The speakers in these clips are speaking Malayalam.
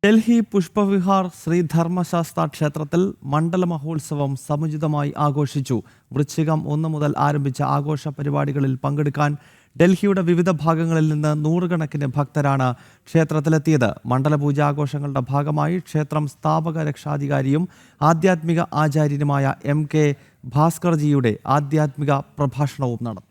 ഡൽഹി പുഷ്പവിഹാർ ശ്രീ ധർമ്മശാസ്ത്ര ക്ഷേത്രത്തിൽ മണ്ഡല മഹോത്സവം സമുചിതമായി ആഘോഷിച്ചു. വൃശ്ചികം 1 മുതൽ ആരംഭിച്ച ആഘോഷ പരിപാടികളിൽ പങ്കെടുക്കാൻ ഡൽഹിയുടെ വിവിധ ഭാഗങ്ങളിൽ നിന്ന് നൂറുകണക്കിന് ഭക്തരാണ് ക്ഷേത്രത്തിലെത്തിയത്. മണ്ഡലപൂജ ആഘോഷങ്ങളുടെ ഭാഗമായി ക്ഷേത്രം സ്ഥാപക രക്ഷാധികാരിയും ആധ്യാത്മിക ആചാര്യനുമായ MK ഭാസ്കർജിയുടെ ആധ്യാത്മിക പ്രഭാഷണവും നടന്നു.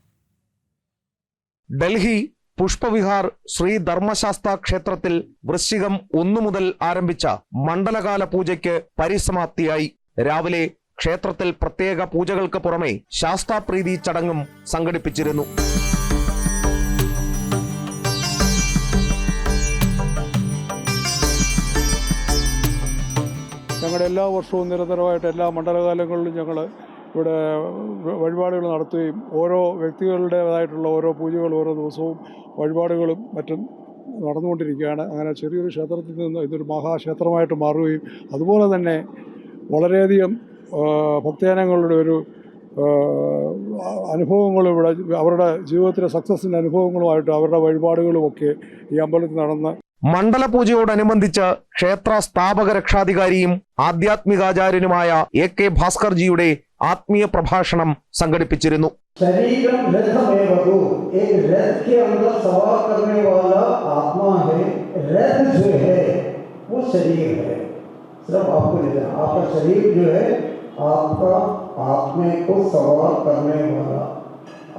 ഡൽഹി പുഷ്പവിഹാർ ശ്രീ ധർമ്മശാസ്ത്ര ക്ഷേത്രത്തിൽ വൃശ്ചികം 1 മുതൽ ആരംഭിച്ച മണ്ഡലകാല പൂജയ്ക്ക് പരിസമാപ്തിയായി. രാവിലെ ക്ഷേത്രത്തിൽ പ്രത്യേക പൂജകൾക്ക് പുറമെ ശാസ്താപ്രീതി ചടങ്ങും സംഘടിപ്പിച്ചിരുന്നു. ഞങ്ങളുടെ എല്ലാ വർഷവും നിരന്തരമായിട്ട് എല്ലാ മണ്ഡലകാലങ്ങളിലും ഞങ്ങൾ ഇവിടെ വഴിപാടുകൾ നടത്തുകയും ഓരോ വ്യക്തികളുടേതായിട്ടുള്ള ഓരോ പൂജകൾ ഓരോ ദിവസവും വഴിപാടുകളും മറ്റും നടന്നുകൊണ്ടിരിക്കുകയാണ്. അങ്ങനെ ചെറിയൊരു ക്ഷേത്രത്തിൽ നിന്ന് ഇതൊരു മഹാക്ഷേത്രമായിട്ട് മാറുകയും അതുപോലെ തന്നെ വളരെയധികം ഭക്തജനങ്ങളുടെ ഒരു അനുഭവങ്ങളും ഇവിടെ അവരുടെ ജീവിതത്തിലെ സക്സസിൻ്റെ അനുഭവങ്ങളുമായിട്ട് അവരുടെ വഴിപാടുകളുമൊക്കെ ഈ അമ്പലത്തിൽ നടന്ന് മണ്ഡലപൂജയോടനുബന്ധിച്ച് ക്ഷേത്ര സ്ഥാപക രക്ഷാധികാരിയും ആധ്യാത്മികാചാര്യനുമായ AK ഭാസ്കർജിയുടെ ആത്മീയ പ്രഭാഷണം സംഘടിപ്പിച്ചിരുന്നു. शरीरम रथमेवतु, एक रथ के अंदर सवार करने वाला आत्मा है, रथ जो है वो शरीर है। सिर्फ आपको नहीं जानना, आपका शरीर जो है आपका आत्मा को सवार करने वाला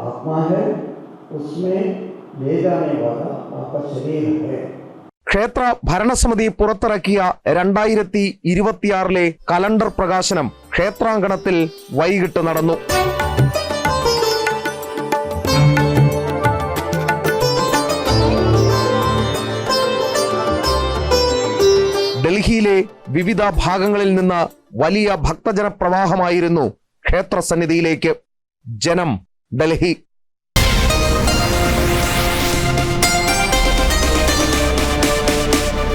आत्मा है, उसमें ले जाने वाला आपका शरीर है. ക്ഷേത്ര ഭരണസമിതി പുറത്തിറക്കിയ 2026 കലണ്ടർ പ്രകാശനം ക്ഷേത്രാങ്കണത്തിൽ വൈകിട്ട് നടന്നു. ഡൽഹിയിലെ വിവിധ ഭാഗങ്ങളിൽ നിന്ന് വലിയ ഭക്തജന പ്രവാഹമായിരുന്നു ക്ഷേത്ര സന്നിധിയിലേക്ക്. ജനം, ഡൽഹി.